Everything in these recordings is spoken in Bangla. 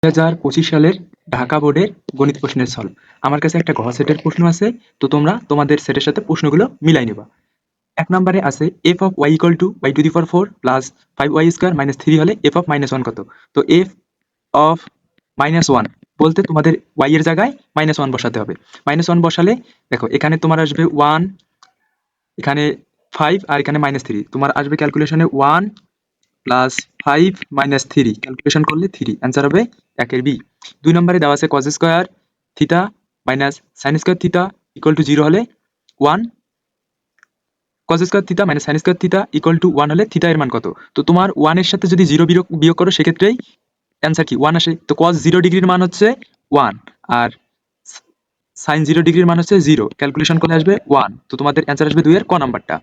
2025 সালের ঢাকা বোর্ডের গণিত প্রশ্নের সলভ। আমার কাছে একটা ঘ সেটের প্রশ্ন আছে, তো তোমরা তোমাদের সেটের সাথে প্রশ্নগুলো মিলাই নেবা। 1 নম্বরে আছে f of y equal to y to the power 4 plus 5y square minus 3 হলে f of -1 কত? তো f of -1 বলতে তোমাদের y এর জায়গায় -1 বসাতে হবে। -1 বসালে দেখো এখানে তোমার আসবে 1, এখানে 5 আর এখানে -3। তোমার আসবে ক্যালকুলেশনে 1 প্লাস 5 মাইনাস 3, ক্যালকুলেশন করলে 3, অ্যান্সার হবে 1 এর বি। 2 নম্বরে দেওয়া আছে cos square theta minus sin square theta equal to 0 হলে 1, cos square theta minus sin square theta equal to 1 হলে থিটা এর মান কত? তো তোমার 1 এর সাথে যদি 0 বিয়োগ করো সেক্ষেত্রেই অ্যান্সার কি 1 আসে। তো cos 0 ডিগ্রির মান হচ্ছে 1 আর sin 0 ডিগ্রির মান হচ্ছে 0, ক্যালকুলেশন করলে আসবে 1। তো তোমাদের অ্যান্সার আসবে 2 এর ক নাম্বারটা।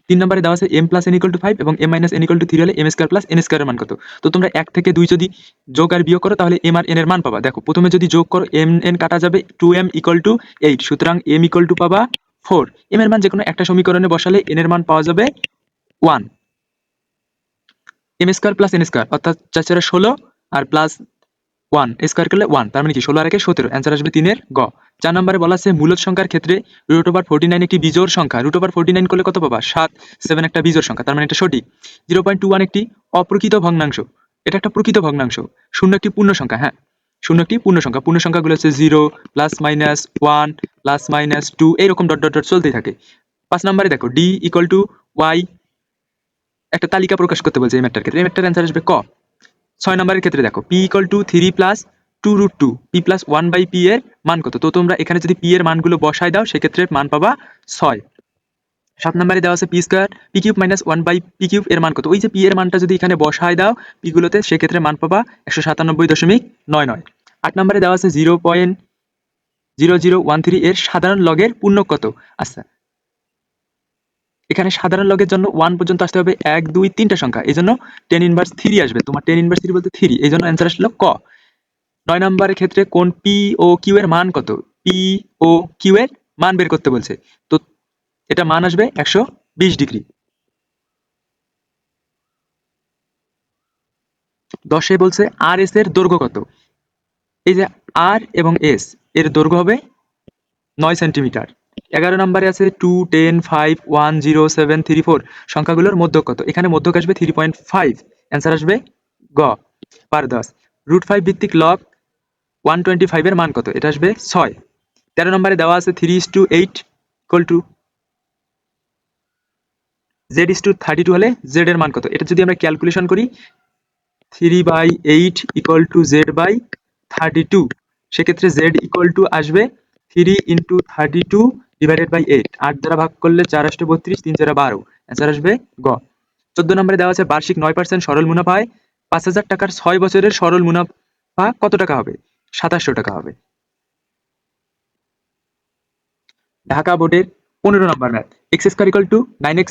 3 নম্বরে দেওয়া আছে m plus n equal to 5 এবং m minus n equal to 3 হলে m স্কয়ার প্লাস n স্কয়ারের মান কত? তো তোমরা 1 থেকে 2 যদি যোগ আর বিয়োগ করো তাহলে m আর n এর মান পাবা। দেখো প্রথমে যদি যোগ করো m n কাটা যাবে, 2m ইকুয়াল টু 8, সুতরাং m ইকুয়াল টু পাবা 4। m এর মান যেকোনো একটা সমীকরণে বসালে n এর মান পাওয়া যাবে 1। m square plus n square অর্থাৎ 4 4 16 আর প্লাস 1 স্কয়ার করলে 1, তার মানে কি 16 আর 1 17, অ্যান্সার আসবে 3 এর গ। 4 নম্বরে বলা আছে মূলদ সংখ্যার ক্ষেত্রে √49 একটি বিজোড় সংখ্যা, √49 করলে কত পাবা? 7, 7 একটা বিজোড় সংখ্যা, তার মানে এটা সঠিক। 0.21 একটি অপ্রকৃত ভগ্নাংশ, এটা একটা প্রকৃত ভগ্নাংশ। 0 একটি পূর্ণ সংখ্যা, হ্যাঁ 0 একটি পূর্ণ সংখ্যা। পূর্ণ সংখ্যাগুলো হচ্ছে 0 প্লাস মাইনাস 1 প্লাস মাইনাস 2 এইরকম ডট ডট ডট চলতেই থাকে। 5 নম্বরে দেখো d ইকুয়াল টু y একটা তালিকা প্রকাশ করতে বলছে এই ম্যাটটার ক্ষেত্রে, এই ম্যাটটার অ্যান্সার আসবে ক। 6 নম্বরের ক্ষেত্রে দেখো p equal to 3 plus 2√2 p plus 1/p এর মান কত? তো তোমরা এখানে যদি p এর মানগুলো বসায় দাও সেক্ষেত্রে মান পাবা 6। 7 নম্বরে দেওয়া আছে p square p cube minus 1/p cube এর মান কত? ওই যে p এর মানটা যদি এখানে বসায় দাও p গুলোতে সেক্ষেত্রে মান পাবা 197.99। 8 নম্বরে দেওয়া আছে 0.0013 এর সাধারণ লগের পূর্ণক কত? আচ্ছা, এখানে সাধারণ লগের জন্য 1 পর্যন্ত আসতে হবে 1 2 3টা সংখ্যা, এই জন্য tan ইনভার্স 3 আসবে। তোমার tan ইনভার্স 3 বলতে 3, এই জন্য অ্যান্সার আসলো ক। 9 নম্বরের ক্ষেত্রে কোন পি ও কিউ এর মান কত? পি ও কিউ এর মান বের করতে বলছে, তো এটা মান আসবে 120 ডিগ্রি। 10 বলছে আর এস এর দৈর্ঘ্য কত? এই যে আর এবং এস এর দৈর্ঘ্য হবে 9 সেন্টিমিটার। 11 নম্বরে আছে 2 10 5 1 0 7 3 4 সংখ্যাগুলোর মধ্যক কত? এখানে মধ্যক আসবে 3.5, অ্যান্সার আসবে গ। 10 √5 ভিত্তিক লগ 125 এর মান কত? এটা আসবে 6। 13 নম্বরে দেওয়া আছে 3:8 ইকুয়াল টু z:32 হলে z এর মান কত? এটা যদি আমরা ক্যালকুলেশন করি 3/8 ইকুয়াল টু z/32, সেক্ষেত্রে z ইকুয়াল টু আসবে 3 × 32 ডিভাইডেড বাই 8, 8 দ্বারা ভাগ করলে 4 × 32 3 × 12, অ্যান্সার আসবে গ। 14 নম্বরে দেওয়া আছে বার্ষিক 9% সরল মুনাফায় 5,000 টাকার 6 বছরের সরল মুনাফা কত টাকা হবে? 2700 টাকা হবে। ঢাকা বোর্ডের 15 number math, x square equal to 9x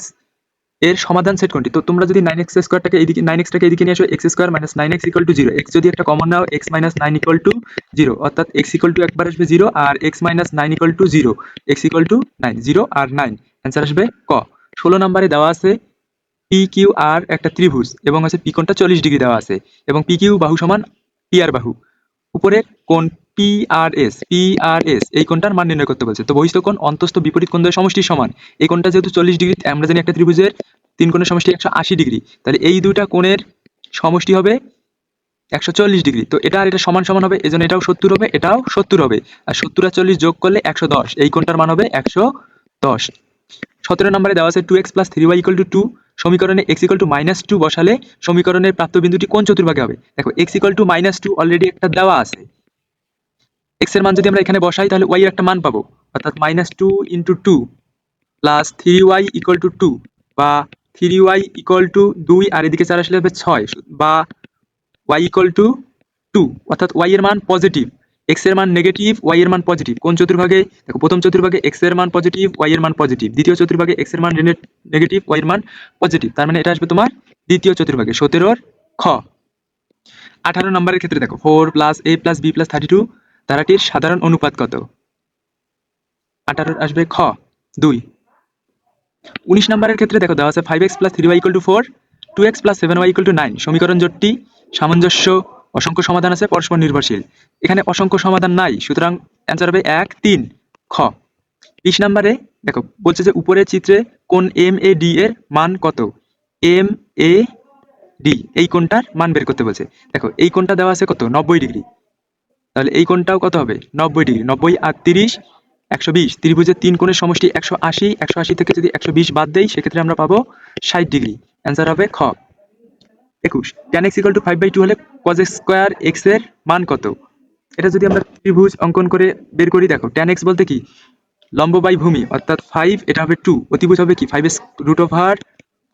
এর সমাধান সেট কোনটি? তো তোমরা যদি 9x স্কয়ারটাকে এইদিকে 9x টাকে এদিকে নিয়ে আসো, x square minus 9x equal to 0, x যদি একটা কমন নাও x মাইনাস 9 ইকুয়াল টু 0, অর্থাৎ x ইকুয়াল টু একবার আসবে 0 আর x minus 9 equal to 0, x equal to 9, 0 আর 9, অ্যান্সার আসবে ক। 16 নম্বরে দেওয়া আছে পি কিউ আর একটা ত্রিভুজ এবং আছে পি কোণটা 40 ডিগ্রি দেওয়া আছে এবং পি কিউ বাহু সমান পি আর বাহু। উপরের কোণ PRS এই কোণটার মান নির্ণয় করতে বলছে। তো বহিস্থ কোণ অন্তস্থ বিপরীত কোণ দ্বয়ের সমষ্টির সমান। এই কোণটা যেহেতু 40 ডিগ্রি, আমরা জানি একটা ত্রিভুজের 3 কোণের সমষ্টি 180 ডিগ্রি, তাহলে এই দুইটা কোণের সমষ্টি হবে 140 ডিগ্রি। তো এটা আর এটা সমান সমান হবে, এজন্য এটাও 70 হবে, এটাও 70 হবে, আর 70 আর 40 যোগ করলে 110, এই কোণটার মান হবে 110। 17 নম্বরে দেওয়া আছে 2x + 3y = 2, সমীকরণে x = -2 বসালে সমীকরণের প্রাপ্ত বিন্দুটি কোন চতুর্ভাগে হবে? দেখো x = -2 অলরেডি একটা দেওয়া আছে, x এর মান যদি আমরা এখানে বসাই তাহলে y এর একটা মান পাবো, অর্থাৎ -2 × 2 প্লাস 3y = 2 বা 3y = 2 আর এদিকে 4 আসলে হবে 6 বা y = 2, অর্থাৎ y এর মান পজিটিভ, x এর মান নেগেটিভ, y এর মান পজিটিভ। কোন চতুর্ভাগে? দেখো প্রথম চতুর্ভাগে x এর মান পজিটিভ, y এর মান পজিটিভ, দ্বিতীয় চতুর্ভাগে x এর মান নেগেটিভ, y এর মান পজিটিভ, তার মানে এটা আসবে তোমার দ্বিতীয় চতুর্ভাগে। 17 খ। 18 নম্বরের ক্ষেত্রে দেখো 4 + a + b + 32 ধারাটির সাধারণ অনুপাত কত? 18 আসবে খ 2। 19 নম্বরের ক্ষেত্রে দেখো দেওয়া আছে 5x + 3y = 4, 2x + 7y = 9, সমীকরণ জোটটি সামঞ্জস্য অসংখ্য সমাধান আছে পরস্পর নির্ভরশীল, এখানে অসংখ্য সমাধান নাই, সুতরাং অ্যান্সার হবে 1, 3 খ। 20 নম্বরে দেখো বলছে যে উপরের চিত্রে কোন MAD এর মান কত। MAD এই কোণটার মান বের করতে বলছে। দেখো এই কোণটা দেওয়া আছে কত, 90 ডিগ্রি, তাহলে এই কোণটাও কত হবে, 90 ডিগ্রি। 90 আর 30 120, ত্রিভুজের 3 কোণের সমষ্টি 180, 180 থেকে যদি 120 বাদ দেই সেক্ষেত্রে আমরা পাবো 60 ডিগ্রি। অ্যান্সার হবে খ। 21, tan x = 5/2 হলে cos স্কয়ার x এর মান কত। এটা যদি আমরা ত্রিভুজ অঙ্কন করে বের করি, দেখো tan x বলতে কি, লম্ব বাই ভূমি অর্থাৎ 5, এটা হবে 2, অতিভুজ হবে কি 5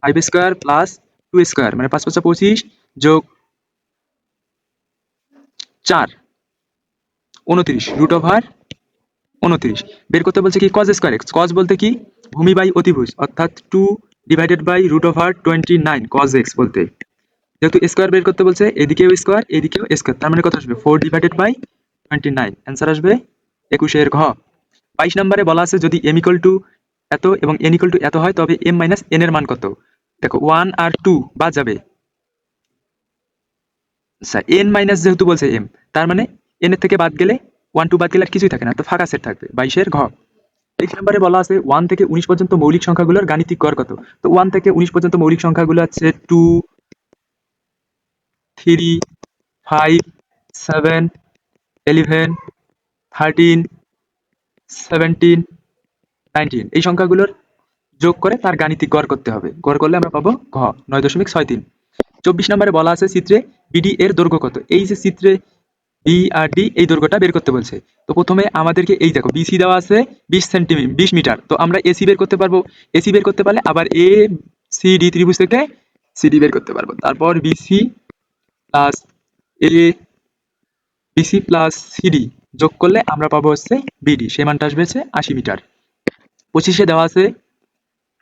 5 স্কয়ার প্লাস 2 স্কয়ার মানে 5 5 25 যোগ 4 29 √29 বের করতে বলছে কি cos স্কয়ার x। cos বলতে কি ভূমি বাই অতিভুজ অর্থাৎ 2 /√29 cos x বলতে, যেহেতু স্কয়ার বের করতে বলছে এদিকেও স্কয়ার এদিকেও স্কয়ার, তার মানে কত আসবে 4/29। অ্যান্সার আসবে 21 এর ঘ। 22 নম্বরে বলা আছে যদি m = এত এবং n = এত হয় তবে m - n এর মান কত। দেখো 1 আর 2 বাদ যাবে, আচ্ছা n মাইনাস যেহেতু বলছে m, তার মানে n এর থেকে বাদ গেলে 1 2 বাদ গেলে আর কিছুই থাকে না, তো ফাঁকা সেট থাকবে। 22 এর ঘ। 23 নম্বরে বলা আছে 1 থেকে 19 পর্যন্ত মৌলিক সংখ্যাগুলোর গাণিতিক গড় কত। তো 1 থেকে 19 পর্যন্ত মৌলিক সংখ্যাগুলো আছে 2 3 5 7 11 13 17 19 এই সংখ্যাগুলোর যোগ করে তার গাণিতিক গড় করতে হবে। গড় করলে আমরা পাবো ঘ 9.63। 24 নম্বরে বলা আছে চিত্রে বিডি এর দৈর্ঘ্য কত। এই যে চিত্রে বি আর ডি এই দৈর্ঘ্যটা বের করতে বলছে, তো প্রথমে আমাদেরকে এই দেখো বিসি দেওয়া আছে 20 মিটার, তো আমরা এসি বের করতে পারবো। এসি বের করতে পারলে আবার এ সি ডি ত্রিভুজ থেকে সিডি বের করতে পারবো। তারপর বিসি প্লাস এ বিসি প্লাস সিডি যোগ করলে আমরা পাবো হচ্ছে বিডি, সেই মানটা আসবে হচ্ছে 80 মিটার। 25 দেওয়া আছে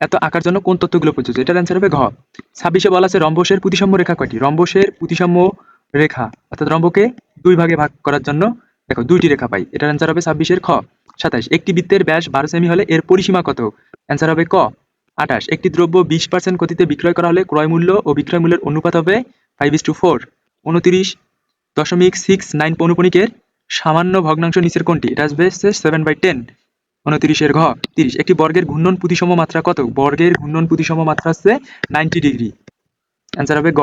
এত আঁকার জন্য কোন তথ্যগুলো প্রযোজ্য, এটার অ্যান্সার হবে ঘ। 26 বলা আছে রম্বসের প্রতিসাম্য রেখা কয়টি। রম্বসের প্রতিসাম্য রেখা অর্থাৎ রম্বকে 2 ভাগে ভাগ করার জন্য দেখো 2টি রেখা পাই, এটার অ্যান্সার হবে 26 এর খ। 27 একটি বৃত্তের ব্যাস 12 সেমি হলে এর পরিসীমা কত। অ্যান্সার হবে ক। 28 একটি দ্রব্য 20% গতিতে বিক্রয় করা হলে ক্রয় মূল্য ও বিক্রয় মূল্যের অনুপাত হবে 5:4। 29.69 পৌনঃপুনিকের সামান্য ভগ্নাংশ নিচের কোনটি, এটা আসবে 7/10। 29 এর ঘ। 30 একটি বর্গের ঘূর্ণন প্রতিসম মাত্রা কত। বর্গের ঘূর্ণন প্রতিসম মাত্রা হচ্ছে 90 ডিগ্রি। অ্যান্সার হবে গ।